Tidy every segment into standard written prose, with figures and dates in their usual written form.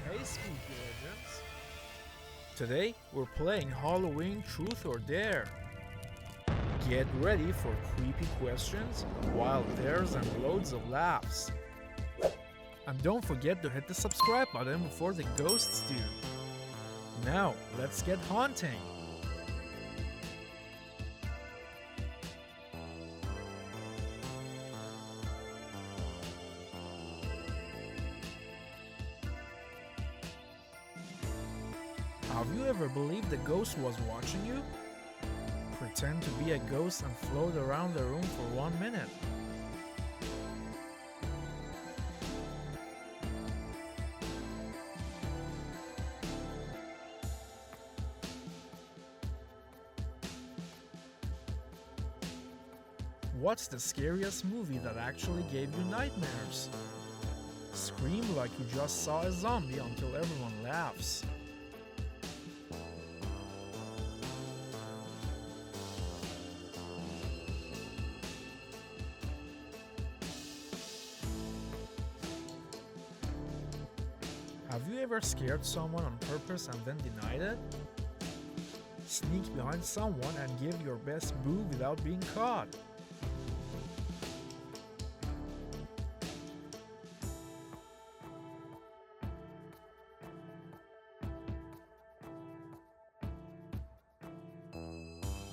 Hey Spooky Legends! Today we're playing Halloween Truth or Dare. Get ready for creepy questions, wild dares, and loads of laughs. And don't forget to hit the subscribe button before the ghosts do. Now, let's get haunting! Have you ever believed the ghost was watching you? Pretend to be a ghost and float around the room for 1 minute. What's the scariest movie that actually gave you nightmares? Scream like you just saw a zombie until everyone laughs. Have you ever scared someone on purpose and then denied it? Sneak behind someone and give your best boo without being caught.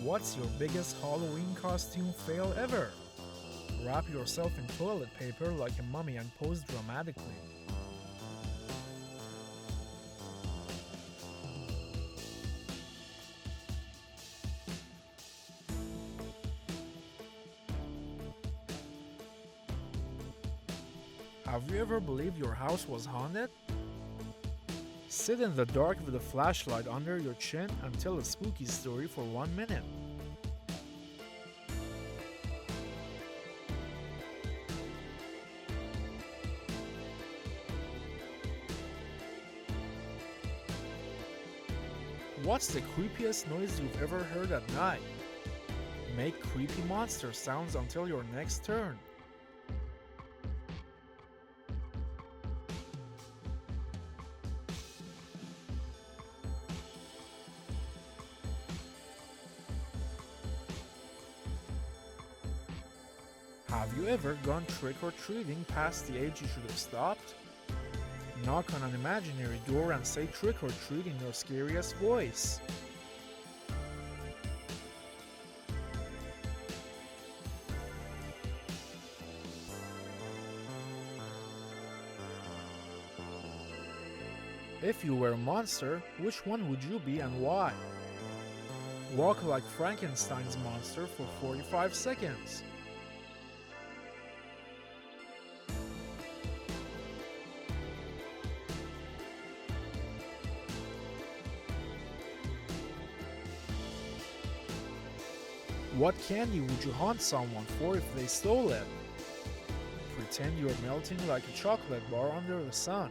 What's your biggest Halloween costume fail ever? Wrap yourself in toilet paper like a mummy and pose dramatically. Have you ever believed your house was haunted? Sit in the dark with a flashlight under your chin and tell a spooky story for 1 minute. What's the creepiest noise you've ever heard at night? Make creepy monster sounds until your next turn. Have you ever gone trick-or-treating past the age you should have stopped? Knock on an imaginary door and say trick-or-treat in your scariest voice. If you were a monster, which one would you be and why? Walk like Frankenstein's monster for 45 seconds. What candy would you haunt someone for if they stole it? Pretend you're melting like a chocolate bar under the sun.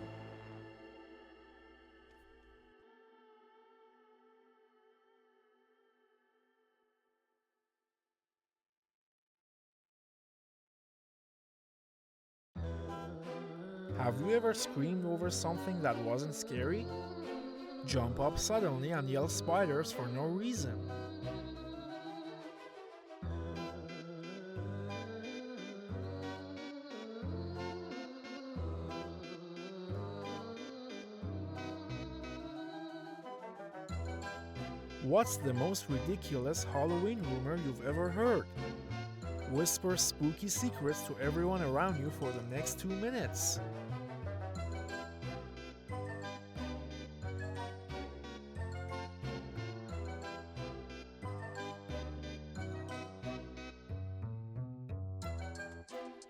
Have you ever screamed over something that wasn't scary? Jump up suddenly and yell spiders for no reason. What's the most ridiculous Halloween rumor you've ever heard? Whisper spooky secrets to everyone around you for the next 2 minutes.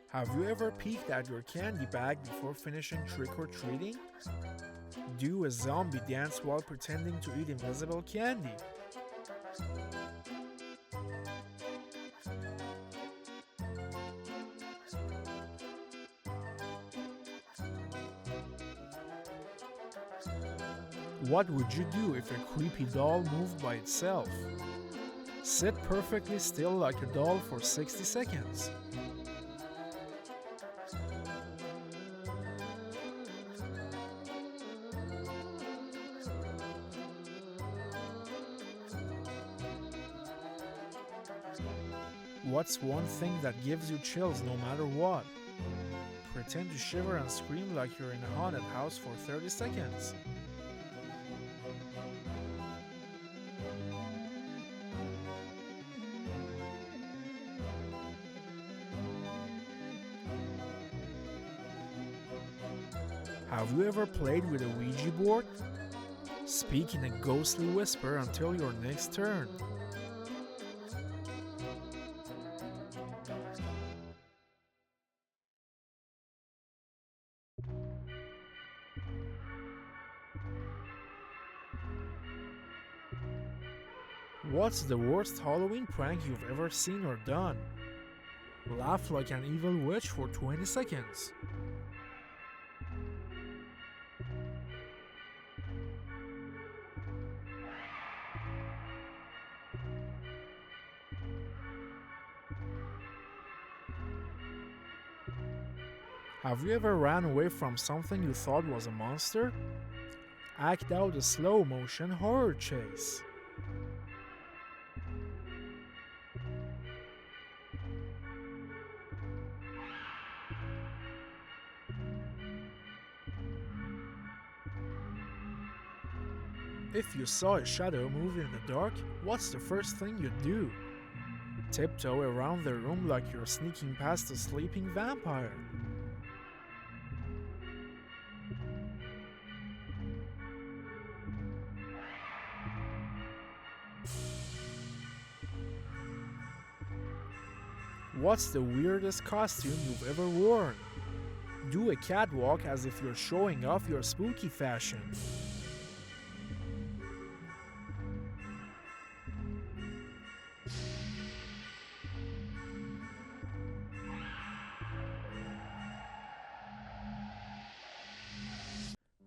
Have you ever peeked at your candy bag before finishing trick-or-treating? Do a zombie dance while pretending to eat invisible candy. What would you do if a creepy doll moved by itself? Sit perfectly still like a doll for 60 seconds. What's one thing that gives you chills no matter what? Pretend to shiver and scream like you're in a haunted house for 30 seconds. Have you ever played with a Ouija board? Speak in a ghostly whisper until your next turn. What's the worst Halloween prank you've ever seen or done? Laugh like an evil witch for 20 seconds. Have you ever ran away from something you thought was a monster? Act out a slow motion horror chase. If you saw a shadow move in the dark, what's the first thing you'd do? Tiptoe around the room like you're sneaking past a sleeping vampire. What's the weirdest costume you've ever worn? Do a catwalk as if you're showing off your spooky fashion.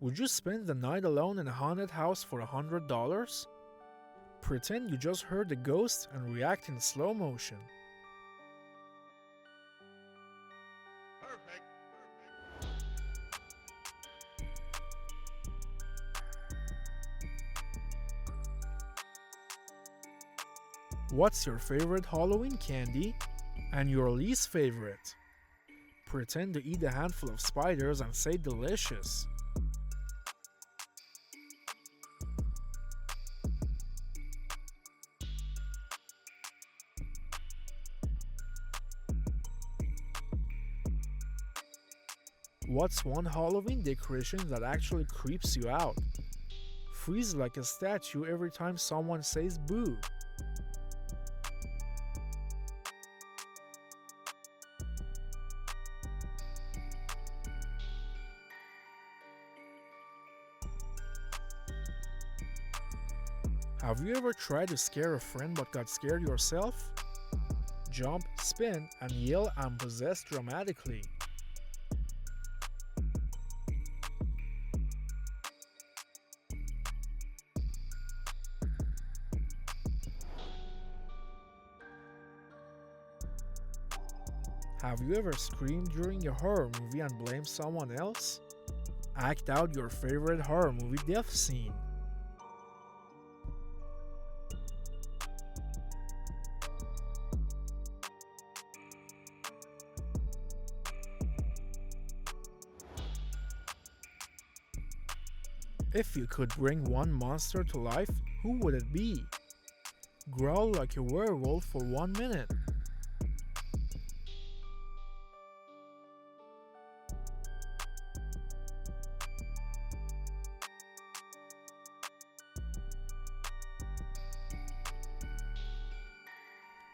Would you spend the night alone in a haunted house for $100? Pretend you just heard a ghost and react in slow motion. What's your favorite Halloween candy and your least favorite? Pretend to eat a handful of spiders and say delicious. What's one Halloween decoration that actually creeps you out? Freeze like a statue every time someone says boo. Have you ever tried to scare a friend but got scared yourself? Jump, spin, and yell "I'm possessed" dramatically. Have you ever screamed during a horror movie and blamed someone else? Act out your favorite horror movie death scene. If you could bring one monster to life, who would it be? Growl like a werewolf for 1 minute.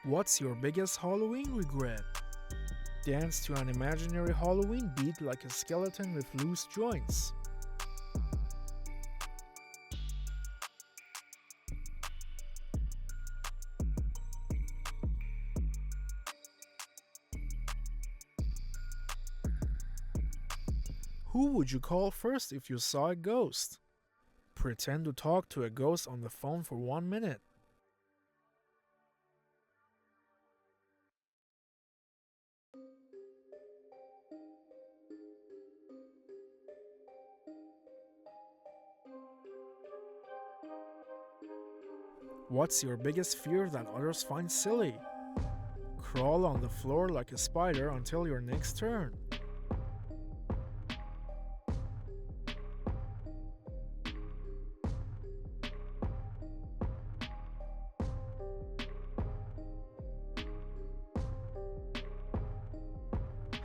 What's your biggest Halloween regret? Dance to an imaginary Halloween beat like a skeleton with loose joints. Who would you call first if you saw a ghost? Pretend to talk to a ghost on the phone for 1 minute. What's your biggest fear that others find silly? Crawl on the floor like a spider until your next turn.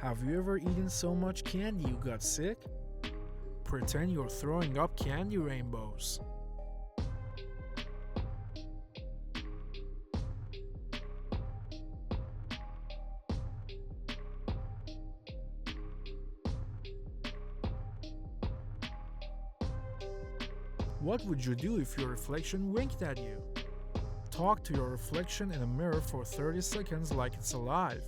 Have you ever eaten so much candy you got sick? Pretend you're throwing up candy rainbows. What would you do if your reflection winked at you? Talk to your reflection in a mirror for 30 seconds like it's alive.